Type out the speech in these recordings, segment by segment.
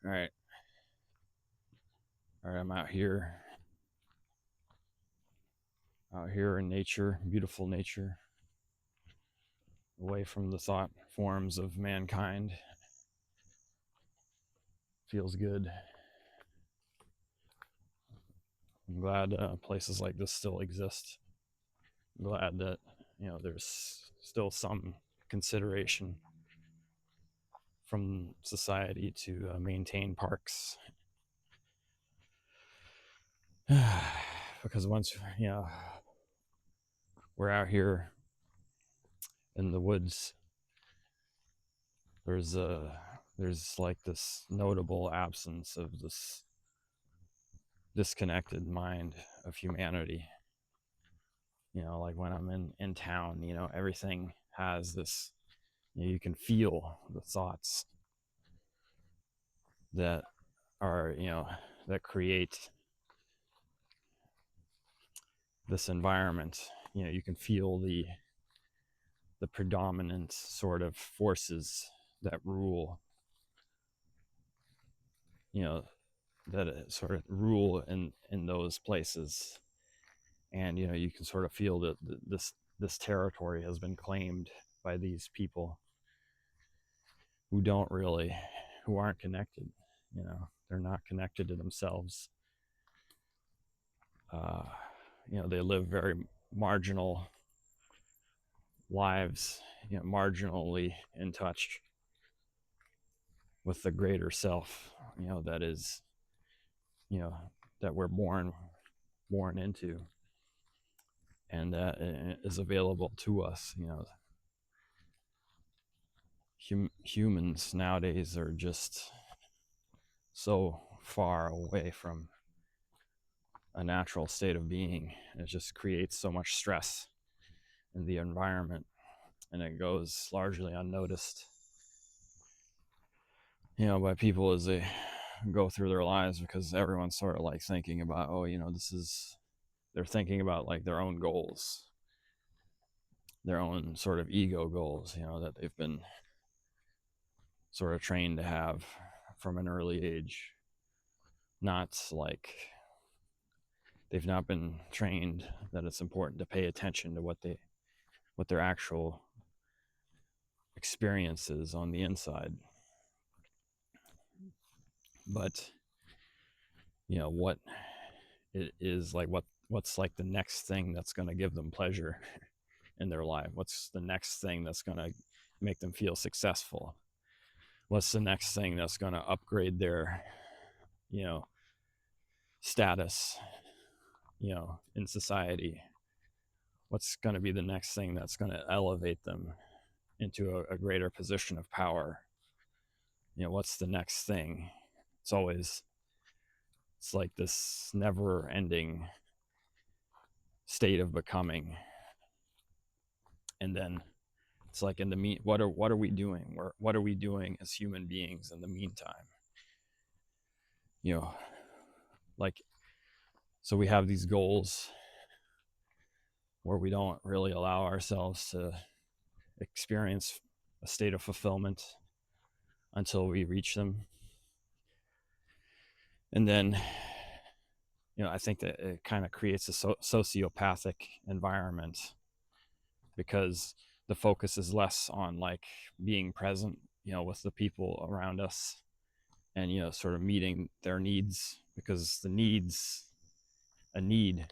All right. All right. I'm out here in nature, beautiful nature, away from the thought forms of mankind. Feels good. I'm glad places like this still exist. I'm glad that, there's still some consideration from society to maintain parks. Because once, we're out here in the woods, there's like this notable absence of this disconnected mind of humanity. Like when I'm in town, everything has this, you can feel the thoughts that are, that create this environment. You can feel the predominant sort of forces that rule, you know that sort of rule in those places. And you can sort of feel that this territory has been claimed by these people who don't really, who aren't connected. They're not connected to themselves. uh they live very marginal lives, marginally in touch with the greater self, that is, you know that we're born into, and that is available to us. Humans nowadays are just so far away from a natural state of being. It just creates so much stress in the environment, and it goes largely unnoticed, by people as they go through their lives, because everyone's sort of like thinking about, oh, they're thinking about like their own goals, their own sort of ego goals, that they've been sort of trained to have from an early age. Not like they've not been trained that it's important to pay attention to what their actual experience is on the inside. But what it is like, what's like the next thing that's going to give them pleasure in their life? What's the next thing that's going to make them feel successful? What's the next thing that's going to upgrade their, you know status, in society? What's going to be the next thing that's going to elevate them into a greater position of power? What's the next thing? It's always, it's like this never ending state of becoming. And then it's like, in the what are we doing? What are we doing as human beings in the meantime? you know like, so we have these goals where we don't really allow ourselves to experience a state of fulfillment until we reach them. And then, I think that it kind of creates a sociopathic environment, because the focus is less on like being present, with the people around us, and sort of meeting their needs, because a need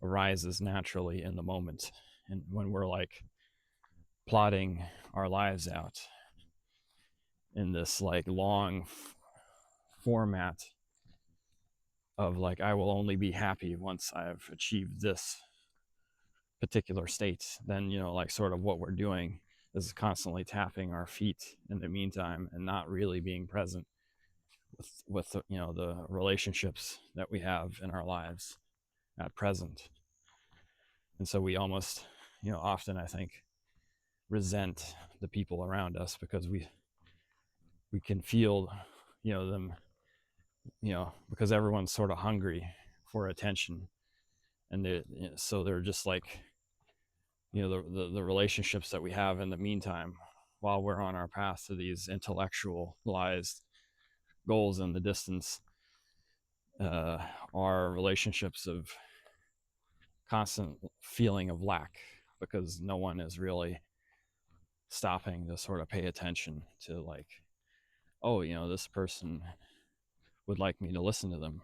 arises naturally in the moment. And when we're like plotting our lives out in this like long format of like, I will only be happy once I've achieved this particular state, then like sort of what we're doing is constantly tapping our feet in the meantime, and not really being present with the relationships that we have in our lives at present. And so we almost, often, I think, resent the people around us, because we can feel, them, because everyone's sort of hungry for attention. And so they're just like, the relationships that we have in the meantime, while we're on our path to these intellectualized goals in the distance are relationships of constant feeling of lack, because no one is really stopping to sort of pay attention to, like, oh, this person would like me to listen to them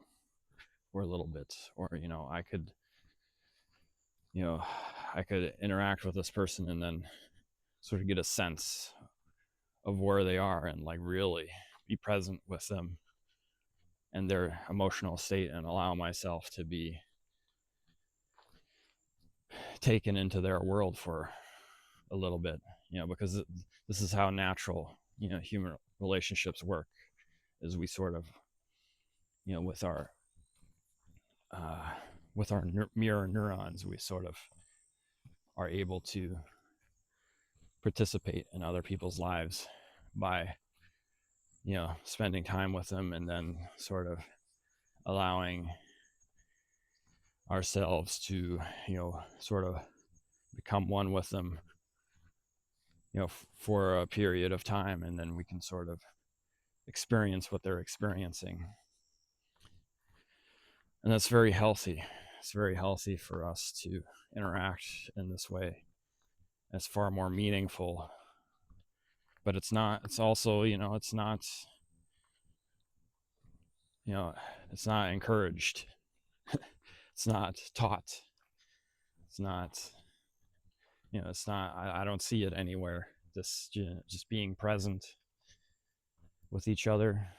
for a little bit, or I could you know I could interact with this person and then sort of get a sense of where they are and like really be present with them and their emotional state, and allow myself to be taken into their world for a little bit, because this is how natural, human relationships work, is we sort of, with our uh, mirror neurons, we sort of are able to participate in other people's lives by, spending time with them, and then sort of allowing ourselves to, sort of become one with them, for a period of time, and then we can sort of experience what they're experiencing. And that's very healthy. It's very healthy for us to interact in this way. It's far more meaningful, but it's also, it's not encouraged. It's not taught. It's not, it's not, I don't see it anywhere. Just being present with each other,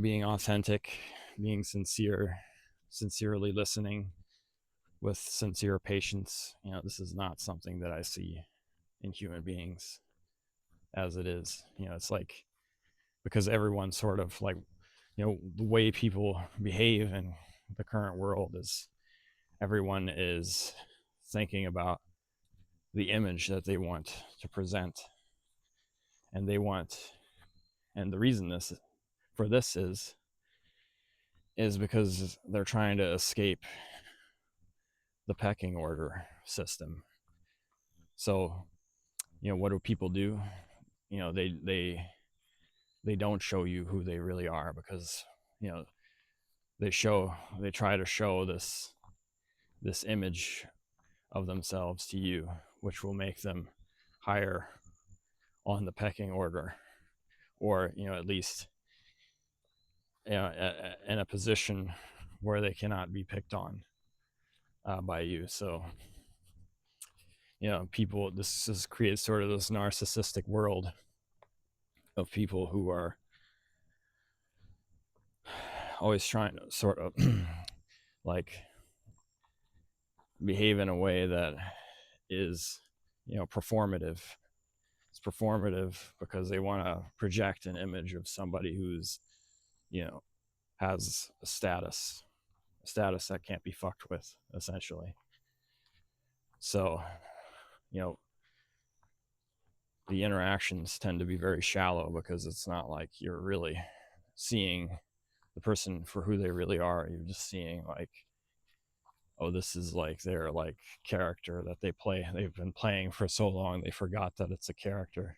being authentic, being sincerely listening with sincere patience. This is not something that I see in human beings as it is. It's like, because everyone's sort of like, the way people behave in the current world is everyone is thinking about the image that they want to present, and the reason this is because they're trying to escape the pecking order system. So, what do people do? They don't show you who they really are, because you know they try to show this image of themselves to you, which will make them higher on the pecking order, or at least in a position where they cannot be picked on by you. So people, this creates sort of this narcissistic world of people who are always trying to sort of like behave in a way that is performative. It's performative because they want to project an image of somebody who's has a status that can't be fucked with, essentially. So the interactions tend to be very shallow, because it's not like you're really seeing the person for who they really are. You're just seeing like, oh, this is like their like character that they've been playing for so long, they forgot that it's a character.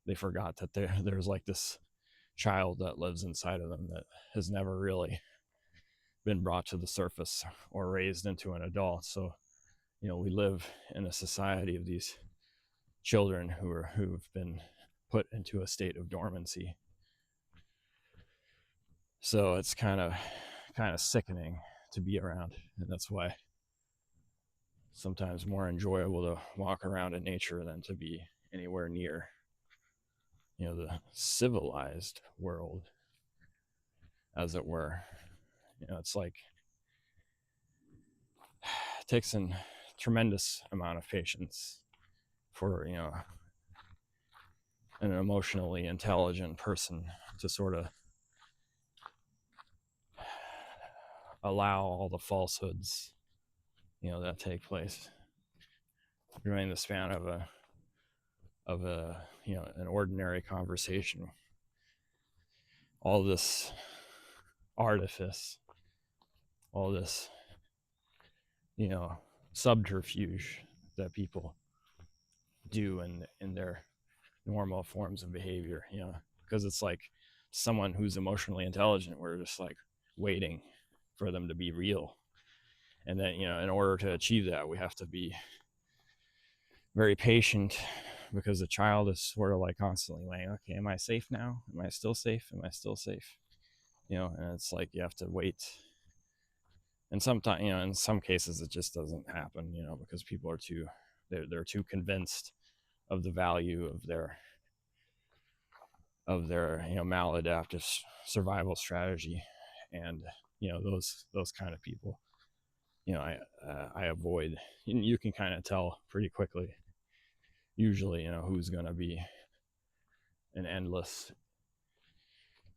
They forgot that there's like this child that lives inside of them that has never really been brought to the surface or raised into an adult. So we live in a society of these children who've been put into a state of dormancy. So it's kind of sickening to be around, and that's why sometimes more enjoyable to walk around in nature than to be anywhere near the civilized world, as it were. It's like, it takes a tremendous amount of patience for an emotionally intelligent person to sort of allow all the falsehoods that take place during the span of a an ordinary conversation. All this artifice, all this subterfuge that people do in their normal forms of behavior, because it's like someone who's emotionally intelligent, we're just like waiting for them to be real. And then, in order to achieve that, we have to be very patient, because the child is sort of like constantly weighing, okay, am I safe now? Am I still safe? Am I still safe? And it's like you have to wait. And sometimes, in some cases it just doesn't happen, because people are they're too convinced of the value of their maladaptive survival strategy. And those kind of people, I avoid. And you can kind of tell pretty quickly usually, who's going to be an endless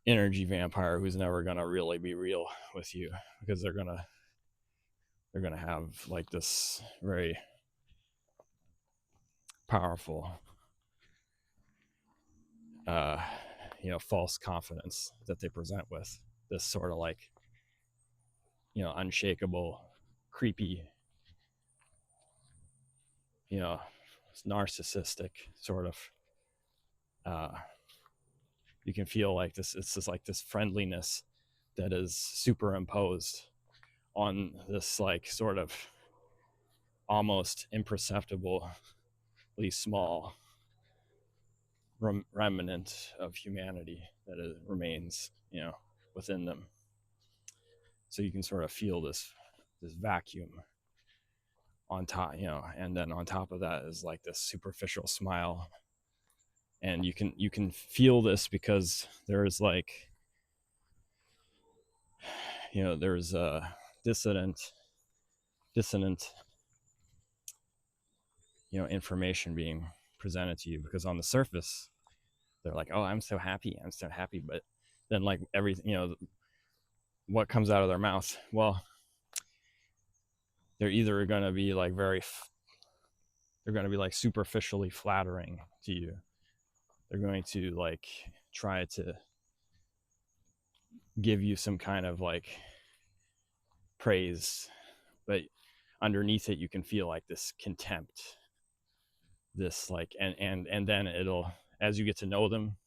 energy vampire, who's never going to really be real with you, because they're going to have like this very powerful false confidence that they present with, this sort of like unshakable, creepy, narcissistic sort of you can feel like this, it's just like this friendliness that is superimposed on this like sort of almost imperceptibly small remnant of humanity that remains within them. So you can sort of feel this vacuum on top, and then on top of that is like this superficial smile. And you can feel this because there's like there's a dissonant information being presented to you, because on the surface they're like, oh, I'm so happy, but then like everything, what comes out of their mouth, well, they're either going to be like they're going to be like superficially flattering to you. They're going to like try to give you some kind of like praise, but underneath it you can feel like this contempt, this like, and then it'll, as you get to know them,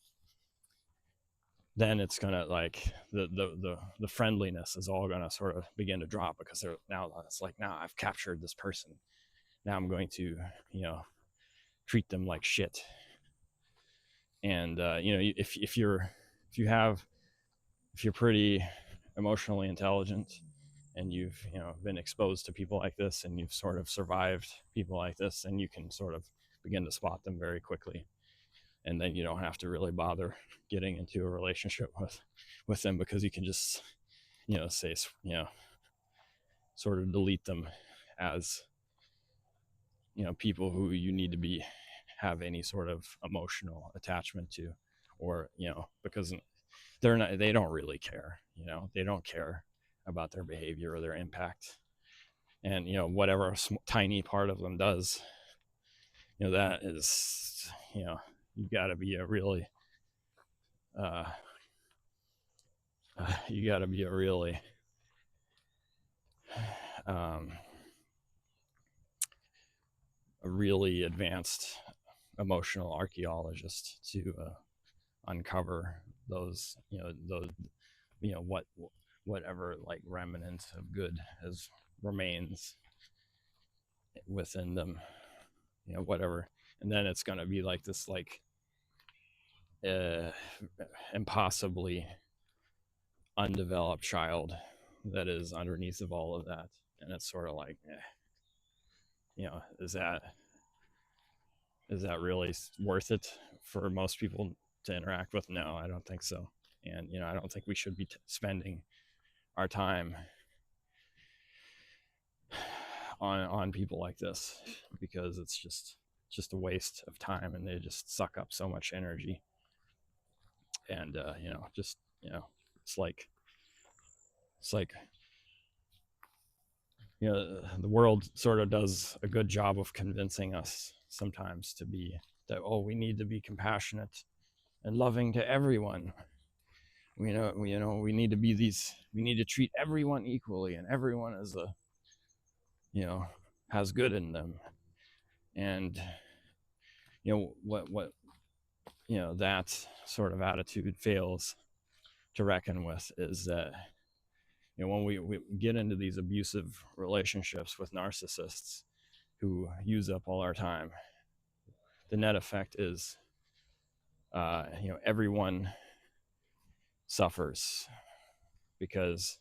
then it's gonna like the friendliness is all gonna sort of begin to drop, because they're now, it's like, now I've captured this person, now I'm going to treat them like shit. And if you're pretty emotionally intelligent, and you've been exposed to people like this, and you've sort of survived people like this, and you can sort of begin to spot them very quickly. And then you don't have to really bother getting into a relationship with them, because you can just say, sort of delete them as people who you need to have any sort of emotional attachment to, or because they don't really care, they don't care about their behavior or their impact. And whatever tiny part of them does, that is, you got to be a really um, a really advanced emotional archaeologist to uncover those, whatever like remnant of good remains within them, whatever. And then it's going to be like this, like impossibly undeveloped child that is underneath of all of that. And it's sort of like, is that really worth it for most people to interact with? No, I don't think so. And I don't think we should be spending our time on people like this, because it's just a waste of time, and they just suck up so much energy. And it's like the world sort of does a good job of convincing us sometimes that, oh, we need to be compassionate and loving to everyone. We need to we need to treat everyone equally, and everyone is has good in them. And what that sort of attitude fails to reckon with is that when we get into these abusive relationships with narcissists who use up all our time, the net effect is everyone suffers, because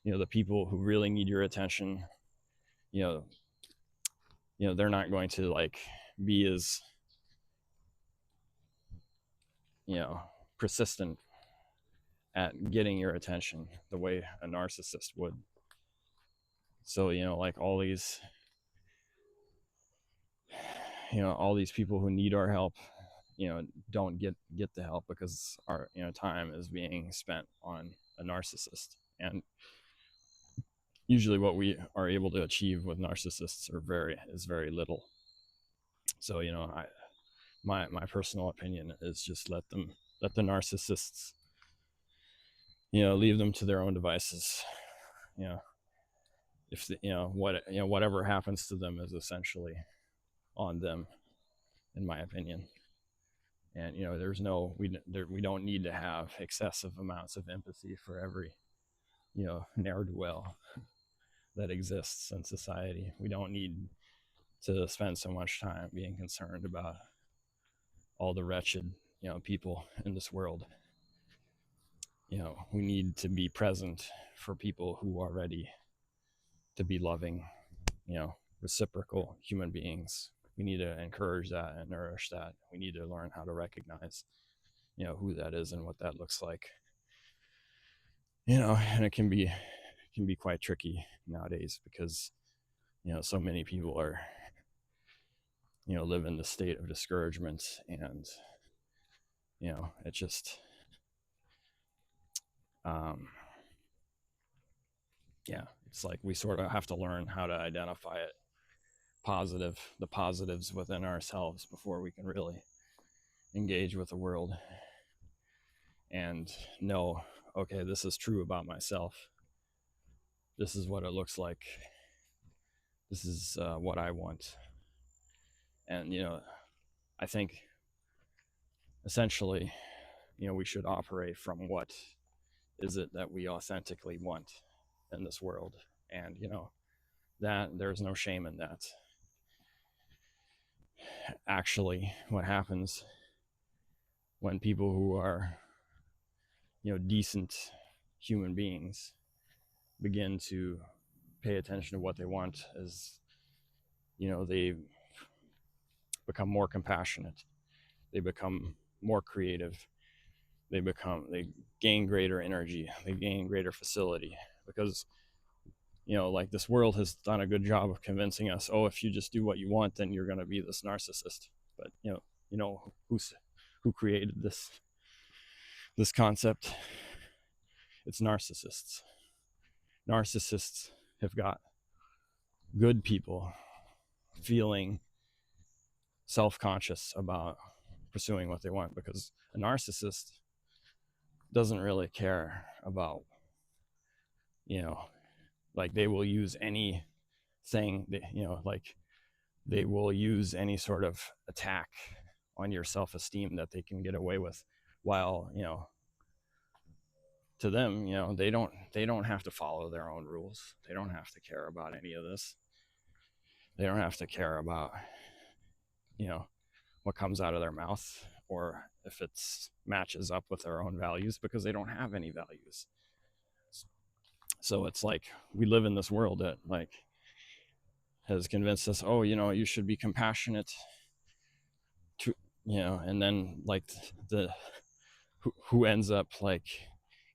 the people who really need your attention, you know they're not going to like be as persistent at getting your attention the way a narcissist would. So like all these people who need our help don't get the help because our time is being spent on a narcissist. And usually what we are able to achieve with narcissists is very little. So my personal opinion is just let the narcissists leave them to their own devices. If whatever happens to them is essentially on them, in my opinion. And there's no we don't need to have excessive amounts of empathy for every ne'er-do-well that exists in society. We don't need to spend so much time being concerned about all the wretched people in this world. We need to be present for people who are ready to be loving, reciprocal human beings. We need to encourage that and nourish that. We need to learn how to recognize who that is and what that looks like. And it can be quite tricky nowadays because so many people are live in the state of discouragement, and it just it's like we sort of have to learn how to identify the positives within ourselves before we can really engage with the world and know, okay, this is true about myself. This is what it looks like. This is what I want. And I think essentially we should operate from what is it that we authentically want in this world. And that there's no shame in that. Actually, what happens when people who are decent human beings begin to pay attention to what they want is they become more compassionate, they become more creative, they gain greater energy, they gain greater facility, because like this world has done a good job of convincing us, oh, if you just do what you want, then you're going to be this narcissist. But who created this concept? It's narcissists. Narcissists have got good people feeling self-conscious about pursuing what they want, because a narcissist doesn't really care about like they will use anything that, like they will use any sort of attack on your self-esteem that they can get away with, while to them they don't have to follow their own rules. They don't have to care about any of this. They don't have to care about what comes out of their mouth, or if it matches up with their own values, because they don't have any values. So it's like we live in this world that like has convinced us, oh, you should be compassionate to, and then like the who ends up like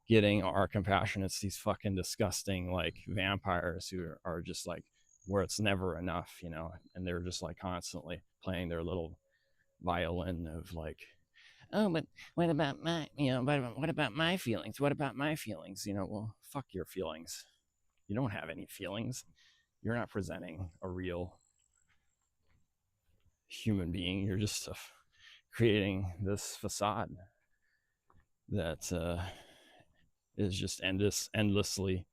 getting our compassion, it's these fucking disgusting like vampires who are just like, where it's never enough, and they're just like constantly playing their little violin of like, oh, but what about my what about my feelings, well, fuck your feelings. You don't have any feelings. You're not presenting a real human being. You're just creating this facade that is just endlessly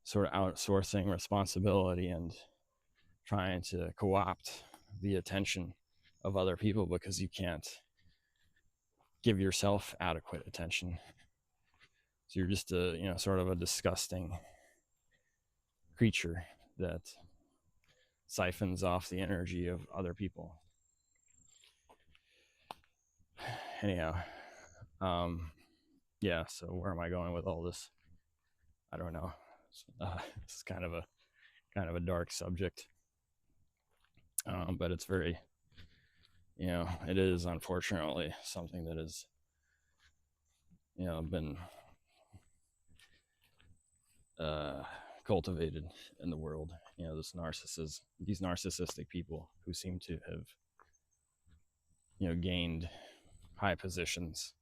sort of outsourcing responsibility and trying to co-opt the attention of other people, because you can't give yourself adequate attention. So you're just a, sort of a disgusting creature that siphons off the energy of other people. Anyhow, yeah, so where am I going with all this? I don't know. It's kind of a dark subject, but it's very, it is unfortunately something that has, been cultivated in the world. These narcissistic people who seem to have, gained high positions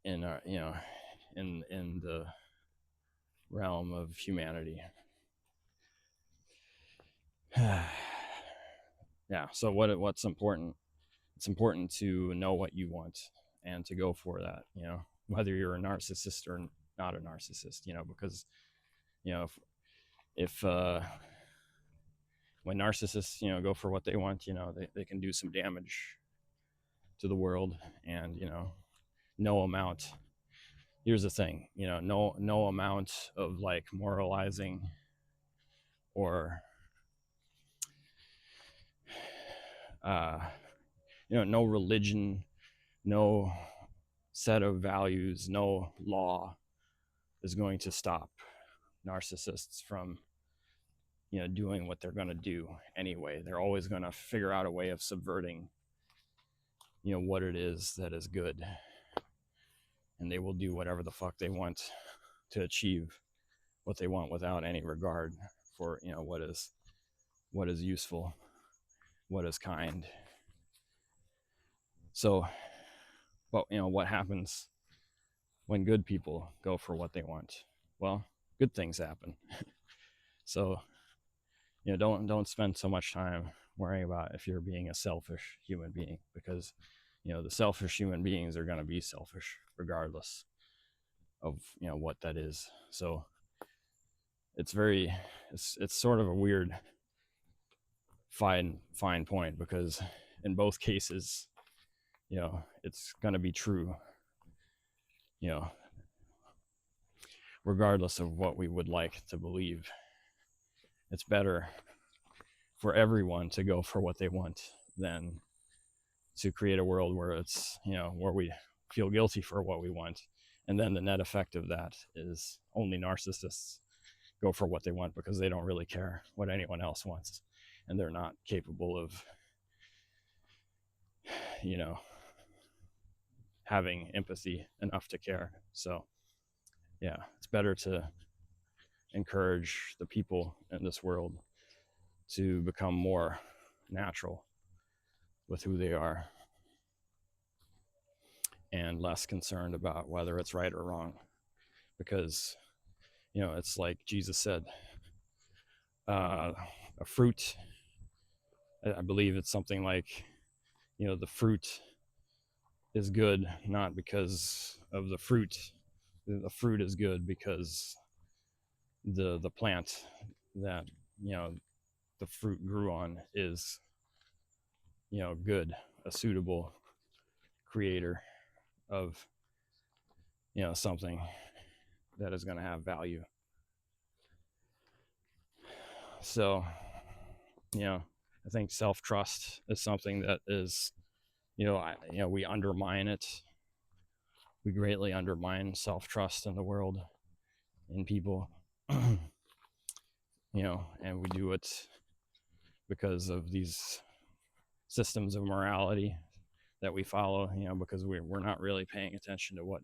in in the realm of humanity. Yeah. So what's important? It's important to know what you want and to go for that. Whether you're a narcissist or not a narcissist. Because if when narcissists go for what they want, they can do some damage to the world, and no amount. Here's the thing, no amount of like moralizing or no religion, no set of values, no law is going to stop narcissists from doing what they're going to do anyway. They're always going to figure out a way of subverting what it is that is good, and they will do whatever the fuck they want to achieve what they want without any regard for what is useful, what is kind. So, but what happens when good people go for what they want? Well, good things happen. So don't spend so much time worrying about if you're being a selfish human being, because the selfish human beings are going to be selfish regardless of what that is. So it's sort of a weird fine point, because in both cases it's going to be true, regardless of what we would like to believe. It's better for everyone to go for what they want than to create a world where it's where we feel guilty for what we want, and then the net effect of that is only narcissists go for what they want because they don't really care what anyone else wants, and they're not capable of having empathy enough to care. So yeah, it's better to encourage the people in this world to become more natural with who they are and less concerned about whether it's right or wrong, because it's like Jesus said, a fruit, I believe it's something like the fruit is good not because of the fruit. The fruit is good because the plant that the fruit grew on is good, a suitable creator of something that is going to have value. So I think self-trust is something that is we undermine it. We greatly undermine self-trust in the world, in people. And we do it because of these systems of morality that we follow, because we're not really paying attention to what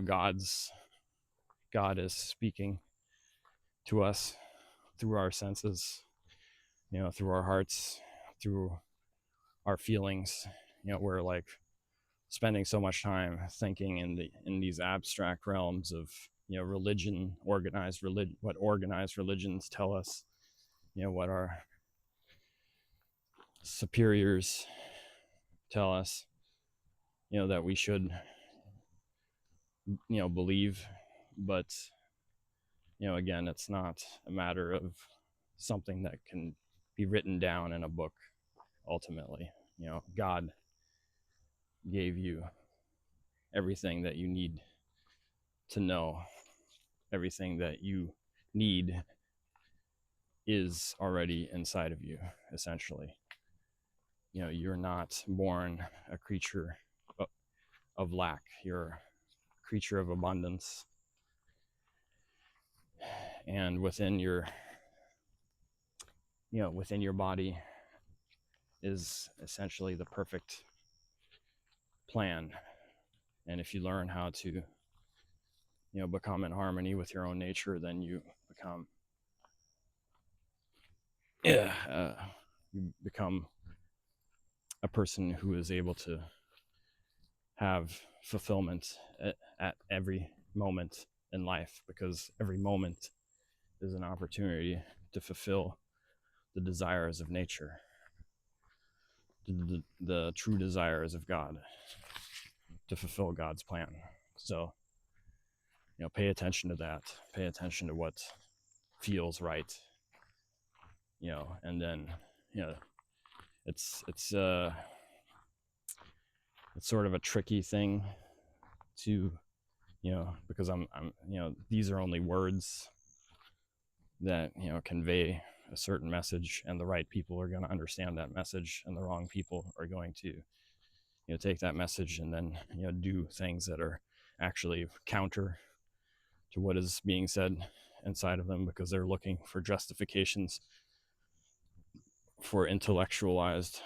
God is speaking to us through our senses, through our hearts, through our feelings. We're like spending so much time thinking in these abstract realms of religion, what organized religions tell us, what our superiors tell us, that we should believe. But again, it's not a matter of something that can be written down in a book. Ultimately, God gave you everything that you need to know. Everything that you need is already inside of you, essentially. You're not born a creature of lack. You're a creature of abundance. And within your body is essentially the perfect plan. And if you learn how to become in harmony with your own nature, then you become you become a person who is able to have fulfillment at every moment in life, because every moment is an opportunity to fulfill the desires of nature, the true desires of God, to fulfill God's plan. So, pay attention to that. Pay attention to what feels right. And then, it's sort of a tricky thing to, because I'm these are only words that convey a certain message, and the right people are going to understand that message, and the wrong people are going to take that message and then do things that are actually counter to what is being said inside of them, because they're looking for justifications for intellectualized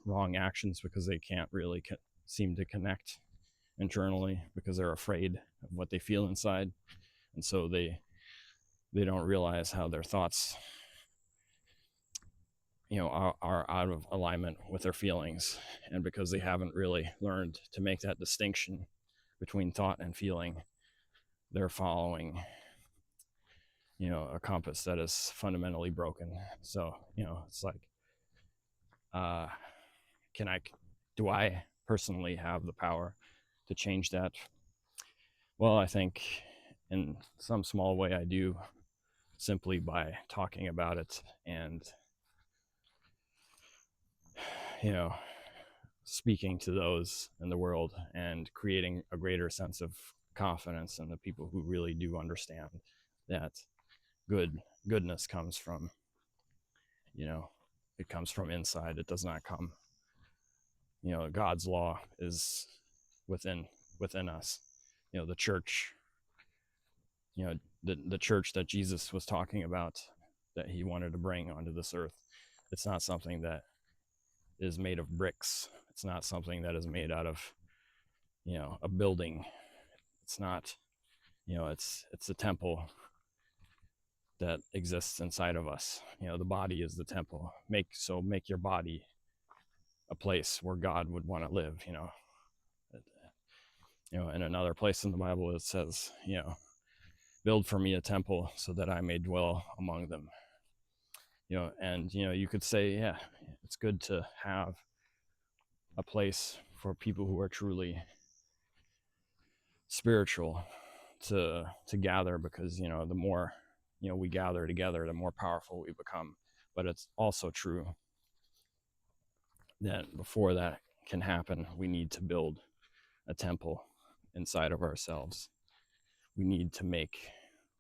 wrong actions, because they can't really seem to connect internally, because they're afraid of what they feel inside, and so they don't realize how their thoughts are out of alignment with their feelings. And because they haven't really learned to make that distinction between thought and feeling, they're following a compass that is fundamentally broken. So it's like, do I personally have the power to change that? Well, I think in some small way I do, simply by talking about it and speaking to those in the world, and creating a greater sense of confidence in the people who really do understand that goodness comes from, it comes from inside. It does not come, God's law is within us. The church, the church that Jesus was talking about, that he wanted to bring onto this earth, it's not something that is made of bricks. It's not something that is made out of a building. It's not, it's a temple that exists inside of us. The body is the temple. Make your body a place where God would want to live. In another place in the Bible it says, build for me a temple so that I may dwell among them. And you could say, yeah, it's good to have a place for people who are truly spiritual to gather, because the more we gather together, the more powerful we become. But it's also true that before that can happen, we need to build a temple inside of ourselves. We need to make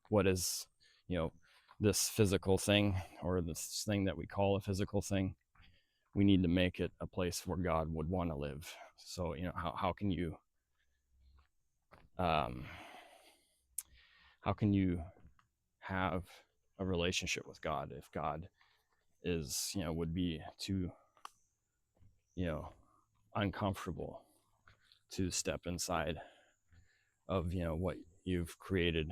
what is this physical thing, or this thing that we call a physical thing, we need to make it a place where God would want to live. So how can you have a relationship with God if God is would be too uncomfortable to step inside of what you've created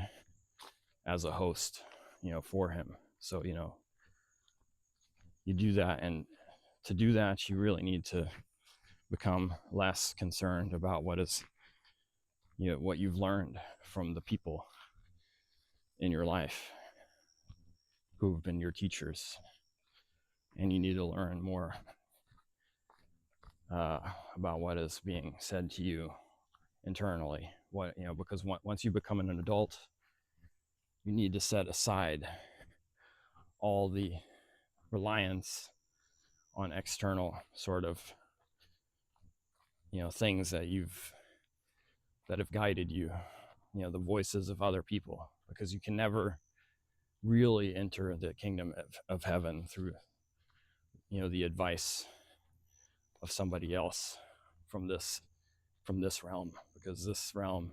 as a host for him? So you do that, and to do that you really need to become less concerned about what you've learned from the people in your life who've been your teachers, and you need to learn more about what is being said to you internally. Because once you become an adult, you need to set aside all the reliance on external sort of things that have guided you, the voices of other people, because you can never really enter the kingdom of heaven through, the advice of somebody else from this realm, because this realm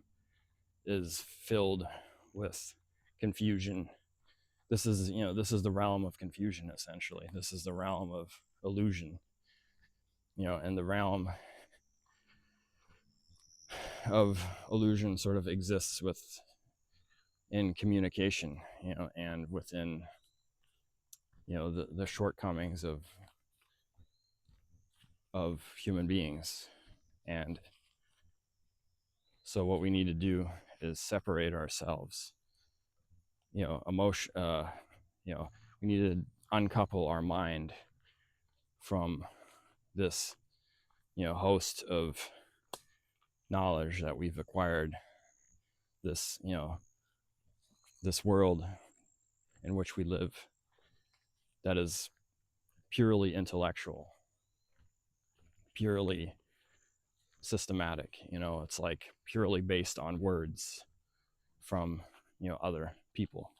is filled with confusion. This is the realm of confusion, essentially. This is the realm of illusion, and the realm of illusion sort of exists in communication, and within, the shortcomings of human beings. And so what we need to do is separate ourselves, emotion, we need to uncouple our mind from this, host of knowledge that we've acquired, this, this world in which we live that is purely intellectual, purely systematic. It's like purely based on words from, other people,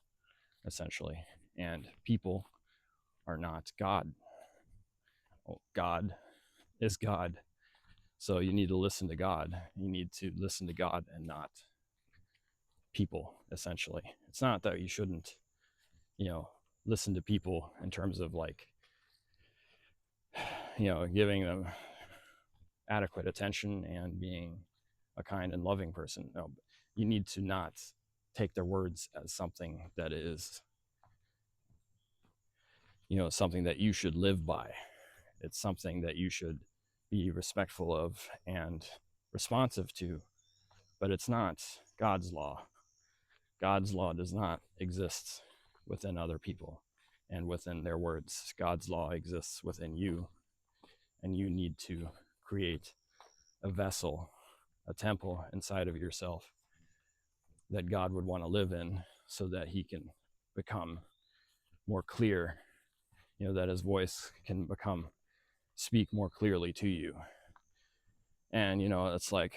essentially. And people are not God. Well, God is God. So you need to listen to God. You need to listen to God and not people, essentially. It's not that you shouldn't, listen to people in terms of like, giving them adequate attention and being a kind and loving person. No, you need to not take their words as something that is, something that you should live by. It's something that you should be respectful of and responsive to, but it's not God's law. God's law does not exist within other people and within their words. God's law exists within you, and you need to create a vessel, a temple inside of yourself that God would want to live in, so that he can become more clear, that his voice can speak more clearly to you. And, it's like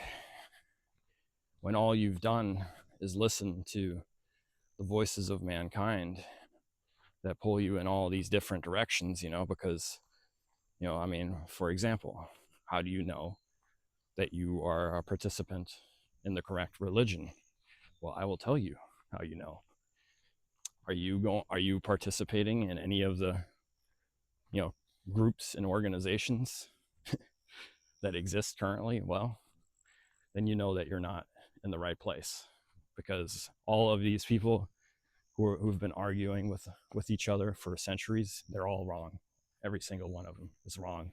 when all you've done is listen to the voices of mankind that pull you in all these different directions, because, for example, how do you know that you are a participant in the correct religion? Well, I will tell you how you know. Are you participating in any of the, groups and organizations that exist currently? Well, then you know that you're not in the right place, because all of these people who've been arguing with each other for centuries, they're all wrong. Every single one of them is wrong.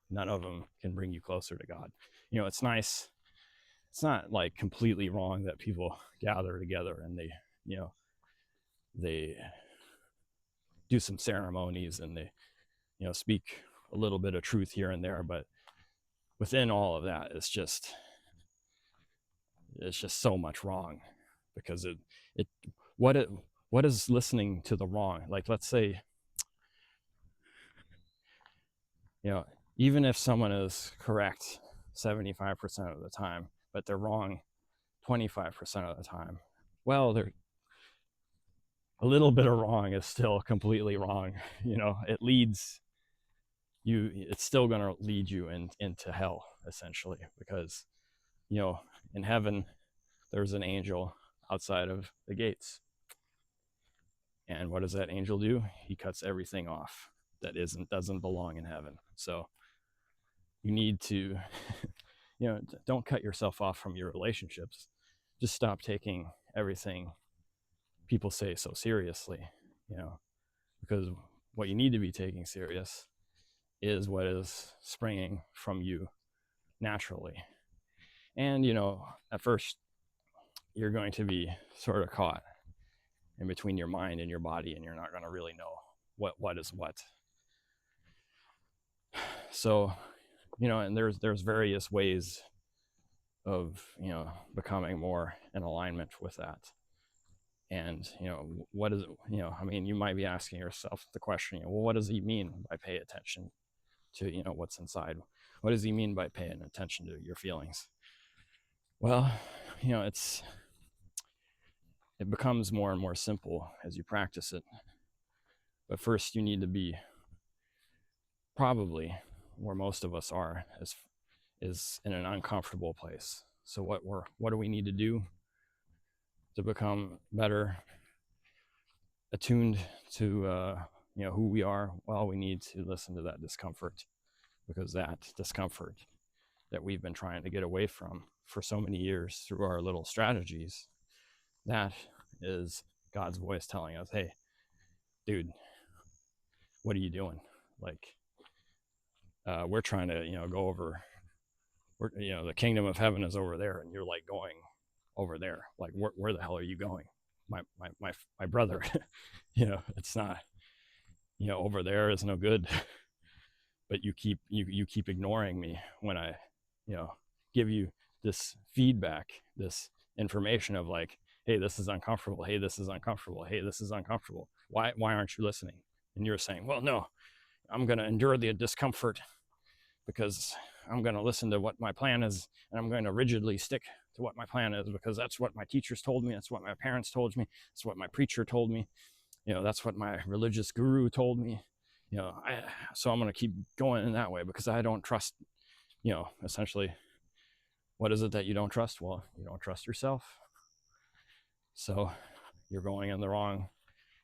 None of them can bring you closer to God. It's nice. It's not like completely wrong that people gather together and they do some ceremonies and they, speak a little bit of truth here and there, but within all of that, it's just so much wrong, because what is listening to the wrong? Like, let's say, even if someone is correct 75% of the time, but they're wrong 25% of the time, well, they're a little bit of wrong is still completely wrong. It's still going to lead you into hell, essentially, because, in heaven, there's an angel outside of the gates. And what does that angel do? He cuts everything off that doesn't belong in heaven. So you need to, don't cut yourself off from your relationships. Just stop taking everything people say so seriously, because what you need to be taking serious is what is springing from you naturally. And, at first, you're going to be sort of caught in between your mind and your body, and you're not going to really know what is what. So, and there's various ways of, becoming more in alignment with that. And, what is it, you might be asking yourself the question, well, what does he mean by pay attention to, what's inside? What does he mean by paying attention to your feelings? Well, it becomes more and more simple as you practice it. But first, you need to be probably where most of us are, is in an uncomfortable place. So what do we need to do to become better attuned to who we are? Well, we need to listen to that discomfort, because that discomfort that we've been trying to get away from for so many years through our little strategies, that is God's voice telling us, hey, dude, what are you doing? Like, we're trying to, go over, the kingdom of heaven is over there, and you're like going over there. Like, where the hell are you going? My brother, it's not, over there is no good. But you keep ignoring me when I, give you this feedback, this information of like, hey, this is uncomfortable. Hey, this is uncomfortable. Hey, this is uncomfortable. Why aren't you listening? And you're saying, well, no, I'm going to endure the discomfort because I'm going to listen to what my plan is, and I'm going to rigidly stick to what my plan is, because that's what my teachers told me. That's what my parents told me. That's what my preacher told me. That's what my religious guru told me. So I'm going to keep going in that way because I don't trust, essentially, what is it that you don't trust? Well, you don't trust yourself. So you're going in the wrong.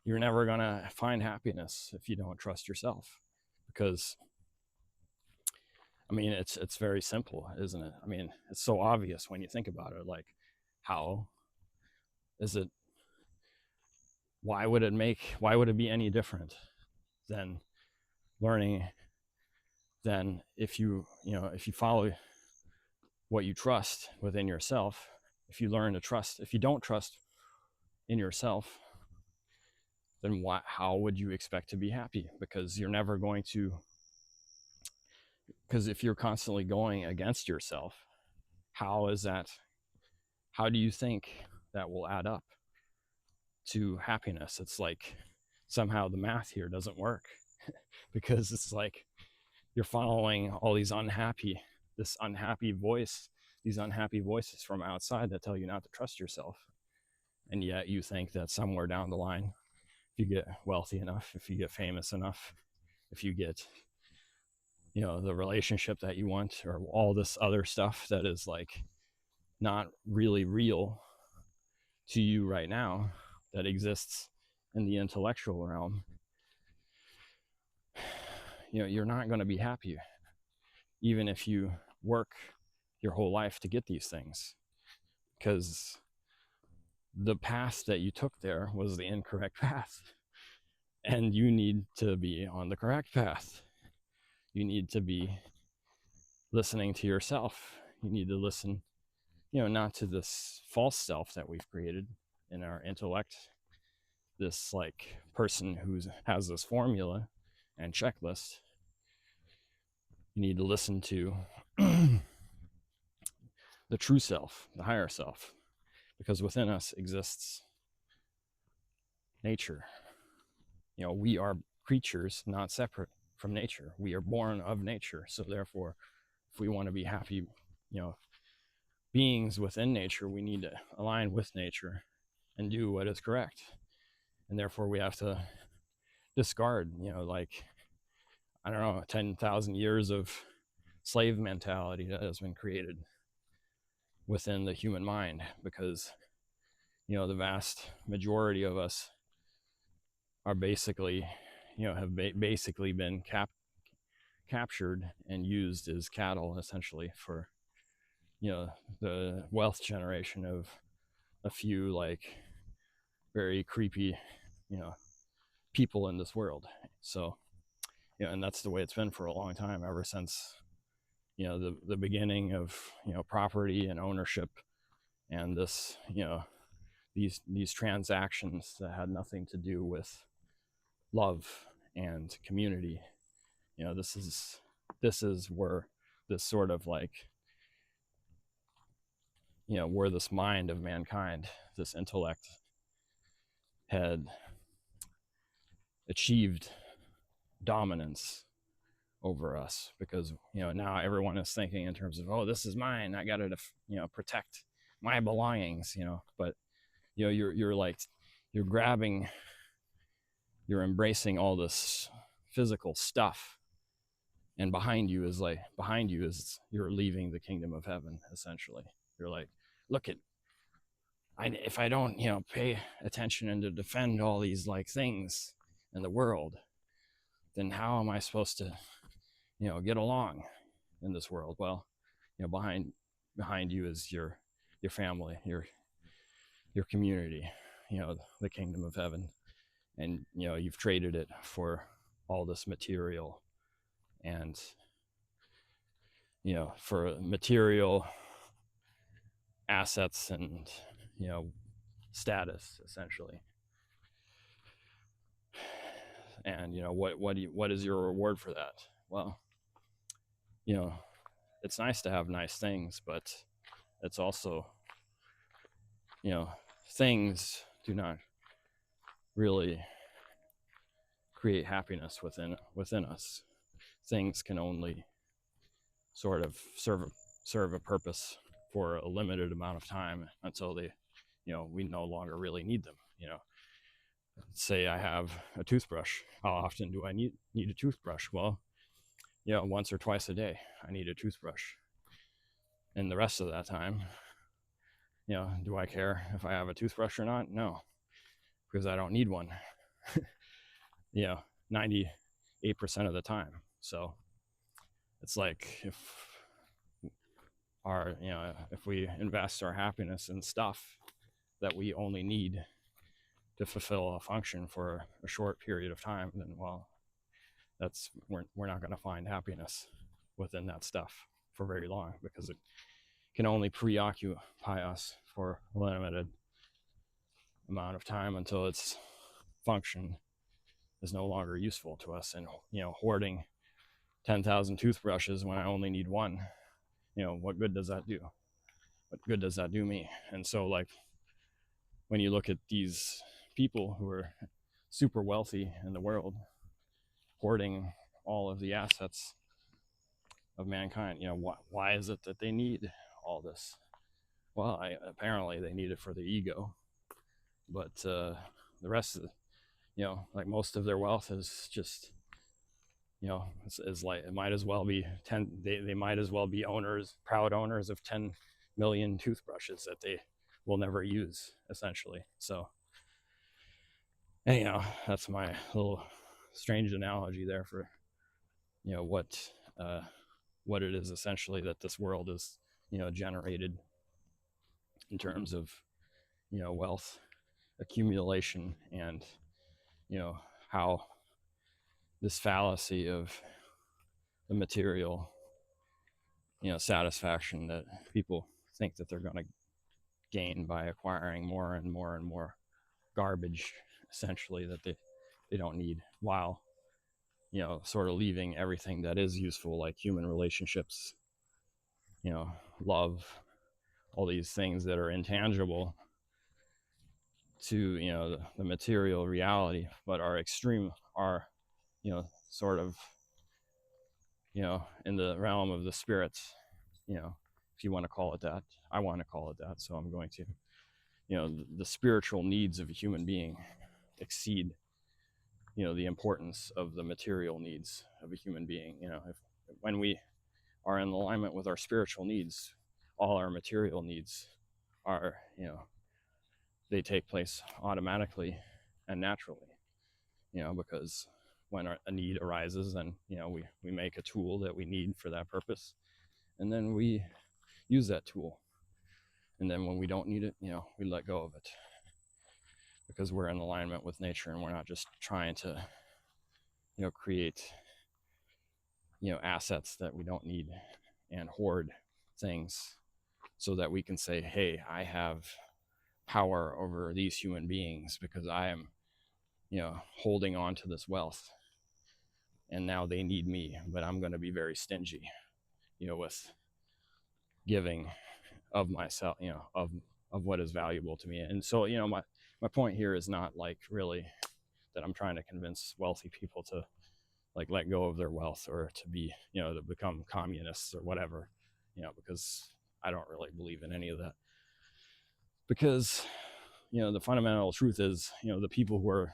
You're never going to find happiness if you don't trust yourself, because it's very simple, isn't it? It's so obvious when you think about it. Like, how is it? Why would it be any different than learning, than if you follow what you trust within yourself? If you learn to trust, if you don't trust in yourself, then how would you expect to be happy? Because you're never going to, because if you're constantly going against yourself, how do you think that will add up to happiness? It's like somehow the math here doesn't work because it's like you're following all these this unhappy voice, these unhappy voices from outside that tell you not to trust yourself. And yet you think that somewhere down the line, if you get wealthy enough, if you get famous enough, if you get, the relationship that you want, or all this other stuff that is like not really real to you right now, that exists in the intellectual realm, you're not going to be happy, even if you work your whole life to get these things, because the path that you took there was the incorrect path, and you need to be on the correct path. You need to be listening to yourself. You need to listen, not to this false self that we've created in our intellect, this like person who has this formula and checklist. You need to listen to the true self, the higher self, because within us exists nature. We are creatures not separate from nature. We are born of nature. So therefore, if we want to be happy, beings within nature, we need to align with nature and do what is correct. And therefore we have to discard, 10,000 years of slave mentality that has been created within the human mind, because, the vast majority of us are basically, have basically been captured and used as cattle, essentially, for, the wealth generation of a few like very creepy, people in this world. So, and that's the way it's been for a long time, ever since, the beginning of, property and ownership, and this, these transactions that had nothing to do with love and community. This is where this sort of like, where this mind of mankind, this intellect, had achieved dominance over us, because now everyone is thinking in terms of, oh, this is mine, I gotta protect my belongings, but you're like, you're grabbing, you're embracing all this physical stuff, and behind you is you're leaving the kingdom of heaven. Essentially, you're like, look at, if I don't pay attention and to defend all these like things in the world, then how am I supposed to get along in this world? Well, behind you is your family, your community, the kingdom of heaven, and you've traded it for all this material, and for material assets and status, essentially. And what is your reward for that? Well, it's nice to have nice things, but it's also, things do not really create happiness within us. Things can only sort of serve a purpose for a limited amount of time until they, we no longer really need them. Say I have a toothbrush. How often do I need a toothbrush? Well, once or twice a day I need a toothbrush. And the rest of that time, do I care if I have a toothbrush or not? No, because I don't need one. 98% of the time. So it's like, if we invest our happiness in stuff that we only need to fulfill a function for a short period of time, then we're not going to find happiness within that stuff for very long, because it can only preoccupy us for a limited amount of time until its function is no longer useful to us. And hoarding 10,000 toothbrushes when I only need one, what good does that do? What good does that do me? And so, like, when you look at these people who are super wealthy in the world, hoarding all of the assets of mankind, why is it that they need all this? Well, apparently they need it for the ego, but the rest of like most of their wealth is just, is like, it might as well be they might as well be proud owners of 10 million toothbrushes that they will never use, essentially. So anyhow, that's my little strange analogy there for what it is essentially that this world is generated in terms of wealth accumulation, and how this fallacy of the material satisfaction that people think that they're going to gain by acquiring more and more and more garbage, essentially, that they don't need, while sort of leaving everything that is useful, like human relationships, love, all these things that are intangible to the material reality, but are sort of in the realm of the spirits, if you want to call it that. I want to call it that, so I'm going to. The spiritual needs of a human being exceed the importance of the material needs of a human being. If when we are in alignment with our spiritual needs, all our material needs are they take place automatically and naturally, because when a need arises, then we make a tool that we need for that purpose, and then we use that tool. And then when we don't need it, we let go of it, because we're in alignment with nature, and we're not just trying to create assets that we don't need and hoard things so that we can say, hey, I have power over these human beings because I am holding on to this wealth, and now they need me, but I'm going to be very stingy with giving of myself, of what is valuable to me. And so my point here is not like really that I'm trying to convince wealthy people to like let go of their wealth, or to be, to become communists or whatever, because I don't really believe in any of that. Because, the fundamental truth is, the people who are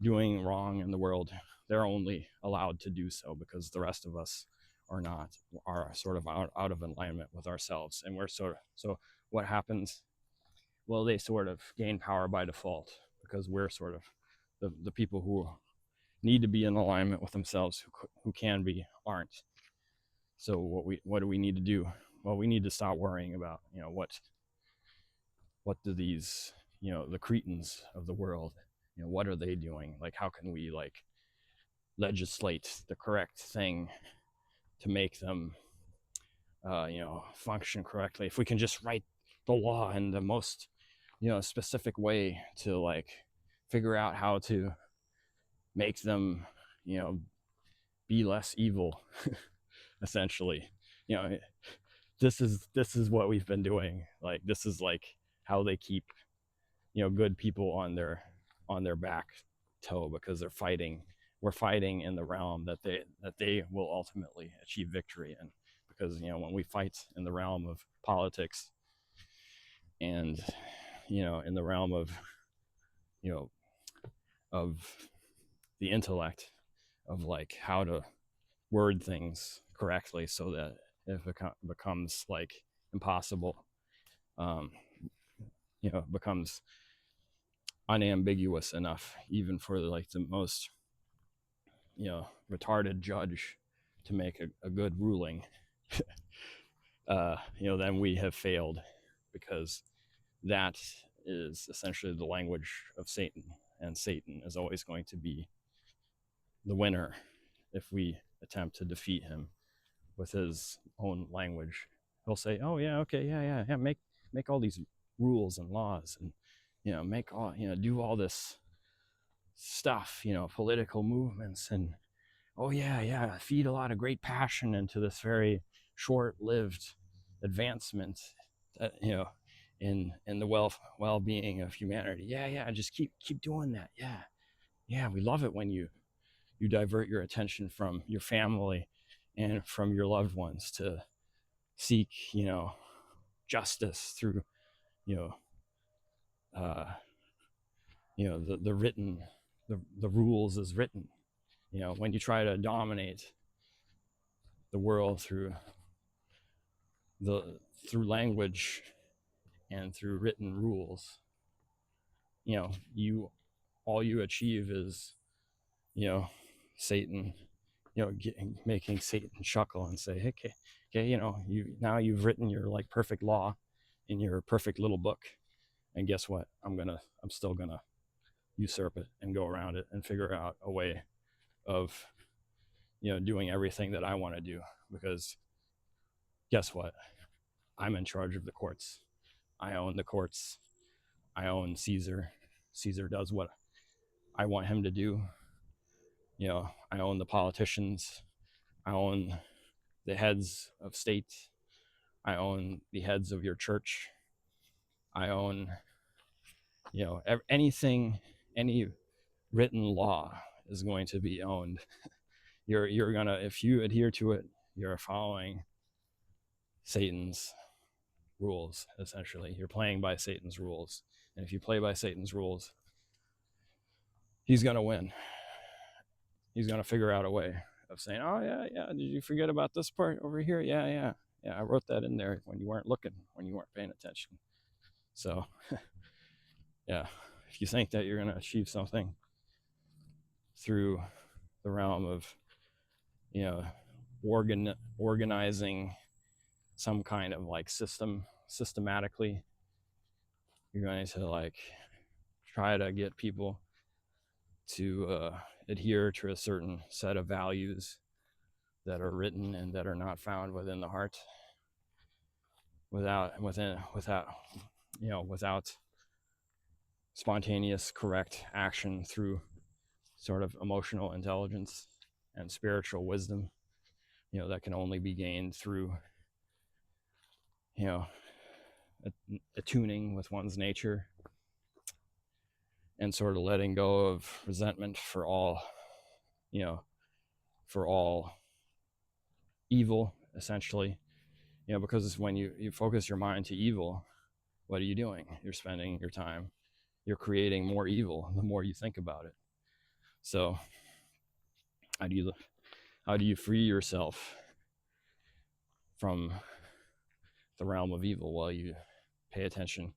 doing wrong in the world, they're only allowed to do so because the rest of us are sort of out of alignment with ourselves. And we're so what happens? Well, they sort of gain power by default because we're sort of the people who need to be in alignment with themselves, who can be, aren't. So what do we need to do? Well, we need to stop worrying about, what do these, the cretins of the world, what are they doing? Like, how can we like legislate the correct thing to make them, function correctly? If we can just write the law in the most, specific way to like figure out how to make them, be less evil, essentially. You know, this is what we've been doing. Like, this is like how they keep, good people on their back toe, because we're fighting in the realm that they will ultimately achieve victory in. Because, when we fight in the realm of politics, and, in the realm of, of the intellect, of like how to word things correctly so that it becomes like impossible, um, becomes unambiguous enough even for like the most, retarded judge to make a good ruling. Then we have failed, because that is essentially the language of Satan, and Satan is always going to be the winner if we attempt to defeat him with his own language. He'll say, "Oh yeah, okay, yeah, make all these rules and laws, and make all, do all this stuff, political movements, and oh yeah, feed a lot of great passion into this very short-lived advancement, that, in the well-being of humanity. Yeah, just keep doing that. Yeah, we love it when you divert your attention from your family and from your loved ones to seek, justice through, you know, uh, the written, the rules as written. When you try to dominate the world through language and through written rules, you all you achieve is, Satan, making Satan chuckle and say, hey, okay, you've written your like perfect law in your perfect little book, and guess what? I'm still gonna usurp it and go around it and figure out a way of, doing everything that I want to do, because guess what? I'm in charge of the courts. I own the courts. I own Caesar. Caesar does what I want him to do. I own the politicians. I own the heads of state. I own the heads of your church. I own, anything, any written law is going to be owned. You're gonna, if you adhere to it, you're following Satan's rules. Essentially, you're playing by Satan's rules, and if you play by Satan's rules, he's gonna win. He's gonna figure out a way of saying, "Oh yeah, did you forget about this part over here? Yeah. I wrote that in there when you weren't looking, when you weren't paying attention." So, yeah, if you think that you're gonna achieve something through the realm of, organizing some kind of like systematically, you're going to like try to get people to adhere to a certain set of values that are written and that are not found within the heart, without spontaneous correct action through sort of emotional intelligence and spiritual wisdom, that can only be gained through, attuning with one's nature, and sort of letting go of resentment for all, for all evil, essentially. Because when you focus your mind to evil, what are you doing? You're spending your time, you're creating more evil the more you think about it. So how do you free yourself from the realm of evil? Well, you pay attention.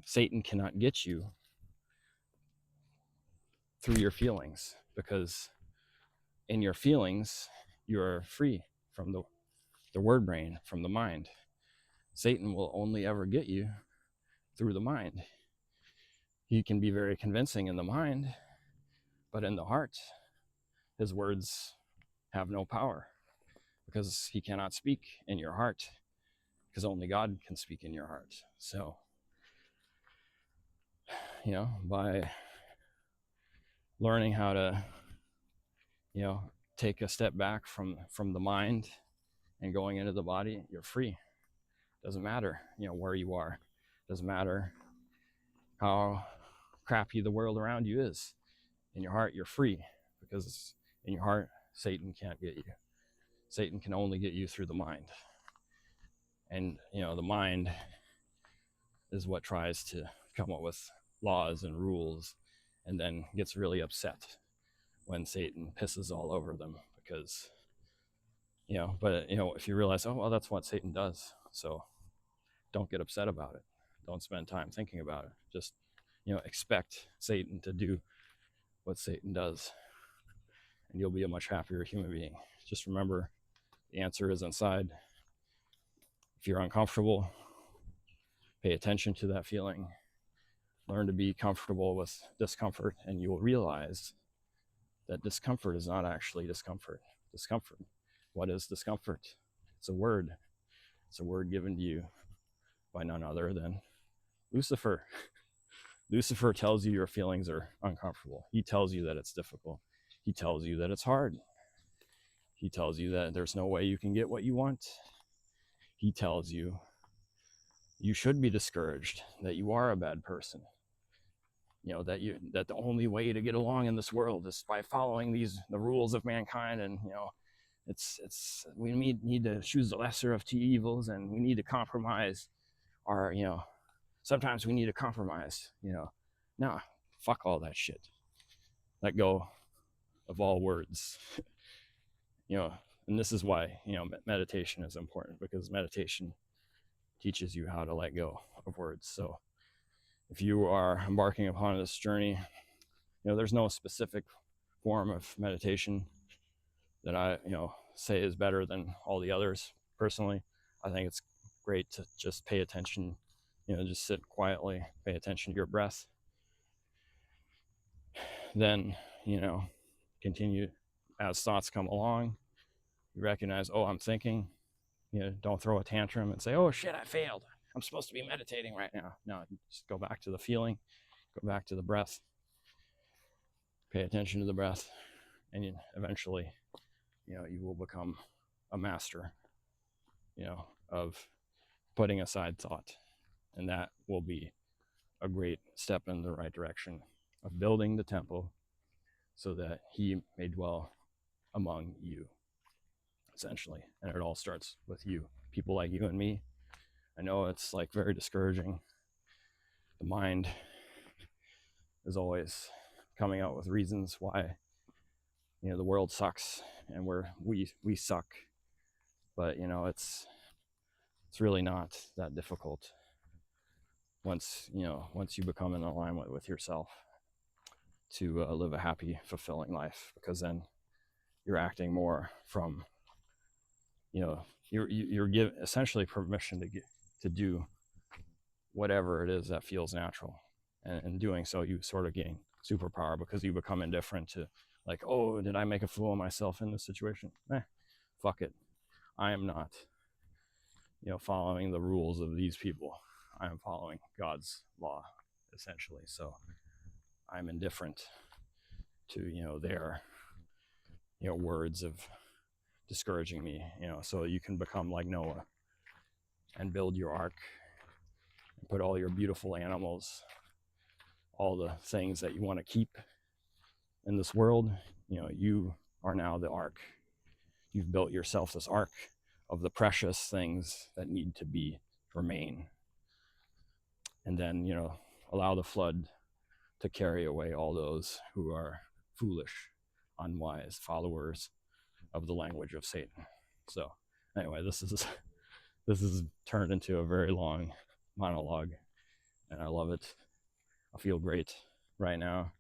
Satan cannot get you through your feelings, because in your feelings you're free from the word brain, from the mind. Satan will only ever get you through the mind. He can be very convincing in the mind, but in the heart, his words have no power, because he cannot speak in your heart, because only God can speak in your heart. So, by learning how to, take a step back from the mind and going into the body, you're free. Doesn't matter, where you are. Doesn't matter how crappy the world around you is. In your heart, you're free, because in your heart, Satan can't get you. Satan can only get you through the mind. And, the mind is what tries to come up with laws and rules, and then gets really upset when Satan pisses all over them, because, if you realize, oh, well, that's what Satan does. So don't get upset about it. Don't spend time thinking about it. Just, expect Satan to do what Satan does, and you'll be a much happier human being. Just remember, the answer is inside. If you're uncomfortable, pay attention to that feeling. Learn to be comfortable with discomfort, and you will realize that discomfort is not actually discomfort. What is discomfort? It's a word. It's a word given to you by none other than Lucifer. Lucifer tells you your feelings are uncomfortable. He tells you that it's difficult. He tells you that it's hard. He tells you that there's no way you can get what you want. He tells you you should be discouraged, that you are a bad person. That the only way to get along in this world is by following the rules of mankind, and we need to choose the lesser of two evils, and we need to compromise our sometimes we need to compromise. No, fuck all that shit. Let go of all words. And this is why meditation is important, because meditation teaches you how to let go of words. So if you are embarking upon this journey, there's no specific form of meditation that I say is better than all the others. Personally, I think it's great to just pay attention, just sit quietly, pay attention to your breath. Then, continue as thoughts come along. You recognize, oh, I'm thinking. Don't throw a tantrum and say, oh shit, I failed. I'm supposed to be meditating right now. No, just go back to the feeling, go back to the breath, pay attention to the breath, and eventually, you will become a master, of putting aside thought. And that will be a great step in the right direction of building the temple so that he may dwell among you, essentially. And it all starts with you, people like you and me. I know it's like very discouraging. The mind is always coming out with reasons why the world sucks and we suck. But it's really not that difficult once you become in alignment with yourself to live a happy, fulfilling life, because then you're acting more from you're given essentially permission to do whatever it is that feels natural, and in doing so you sort of gain superpower, because you become indifferent to, like, oh, did I make a fool of myself in this situation? Fuck it, I am not following the rules of these people. I am following God's law, essentially. So I'm indifferent to their words of discouraging me. So you can become like Noah and build your ark and put all your beautiful animals, all the things that you want to keep in this world. You are now the ark. You've built yourself this ark of the precious things that need to be remain. And then, allow the flood to carry away all those who are foolish, unwise followers of the language of Satan. So anyway, this is turned into a very long monologue, and I love it. I feel great right now.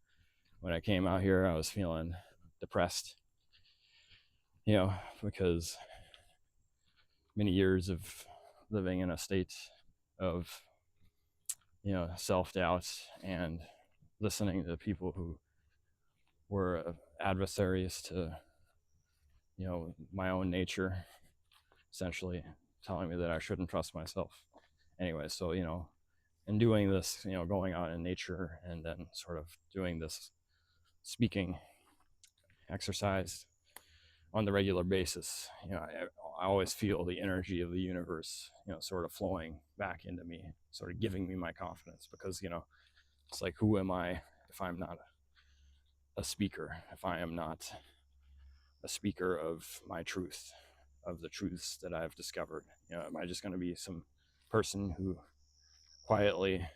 When I came out here, I was feeling depressed, because many years of living in a state of, self-doubt and listening to people who were adversaries to, my own nature, essentially telling me that I shouldn't trust myself. Anyway, so, in doing this, going out in nature and then sort of doing this speaking exercise on the regular basis, I always feel the energy of the universe, sort of flowing back into me, sort of giving me my confidence, because, it's like, who am I if I'm not a speaker, if I am not a speaker of my truth, of the truths that I've discovered? Am I just going to be some person who quietly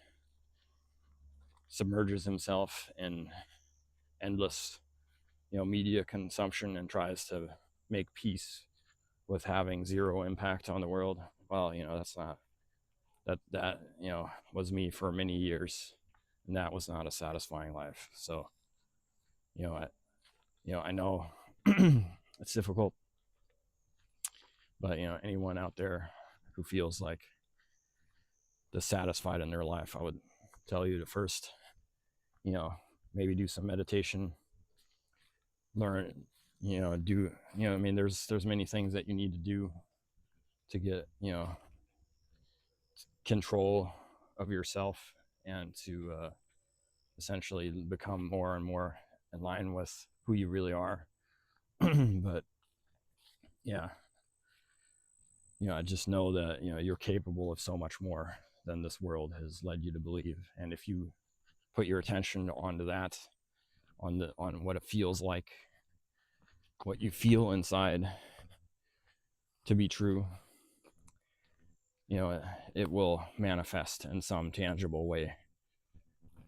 submerges himself in endless, media consumption and tries to make peace with having zero impact on the world? Well, that's not that was me for many years, and that was not a satisfying life. So, I know it's difficult, but anyone out there who feels like dissatisfied in their life, I would tell you to first, maybe do some meditation, learn, do, I mean, there's many things that you need to do to get, control of yourself and to essentially become more and more in line with who you really are. But yeah, I just know that, you're capable of so much more than this world has led you to believe. And if you put your attention onto that, on what it feels like, what you feel inside to be true, it will manifest in some tangible way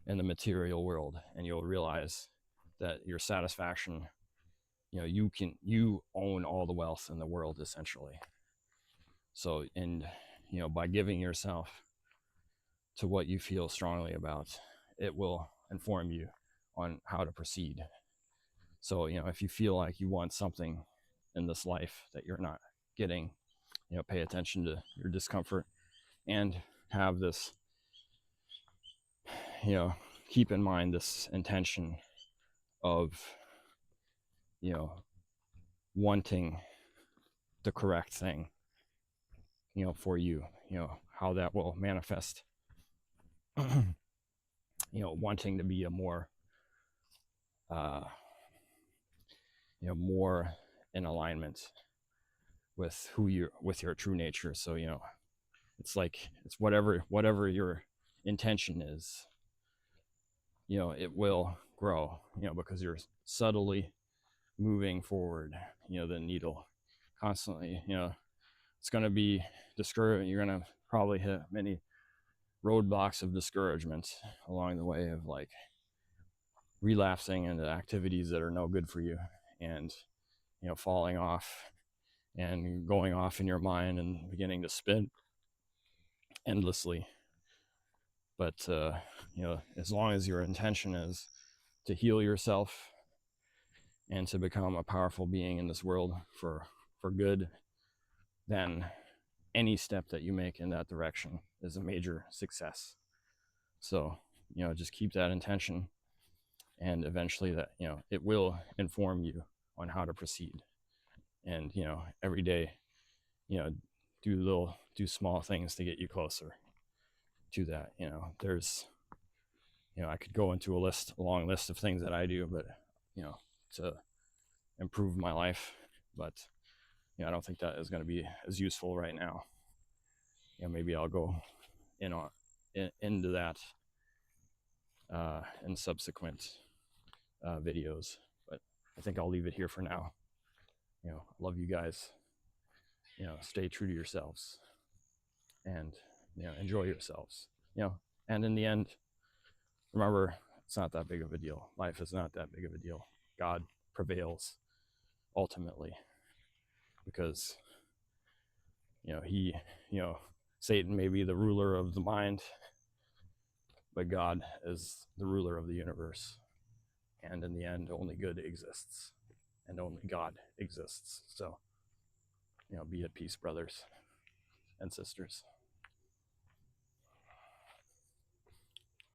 in the material world, and you'll realize that your satisfaction, you own all the wealth in the world, essentially. So, and by giving yourself to what you feel strongly about, it will inform you on how to proceed. So, if you feel like you want something in this life that you're not getting, pay attention to your discomfort and have this, keep in mind this intention of, wanting the correct thing, for you, how that will manifest, wanting to be a more, more in alignment with with your true nature. So, it's like, it's whatever your intention is, it will grow, because you're subtly moving forward, the needle constantly. It's going to be discouraging. You're going to probably hit many roadblocks of discouragement along the way, of like relapsing into activities that are no good for you, and falling off and going off in your mind and beginning to spin endlessly. But as long as your intention is to heal yourself and to become a powerful being in this world for good, then any step that you make in that direction is a major success. So, just keep that intention, and eventually that, it will inform you on how to proceed. And, every day, do small things to get you closer to that. There's, I could go into a long list of things that I do, but, to improve my life. But, I don't think that is going to be as useful right now. Maybe I'll go into that in subsequent videos. But I think I'll leave it here for now. Love you guys. Stay true to yourselves, and enjoy yourselves. And in the end, remember, it's not that big of a deal. Life is not that big of a deal. God prevails ultimately, because he, Satan may be the ruler of the mind, but God is the ruler of the universe. And in the end, only good exists, and only God exists. So, be at peace, brothers and sisters.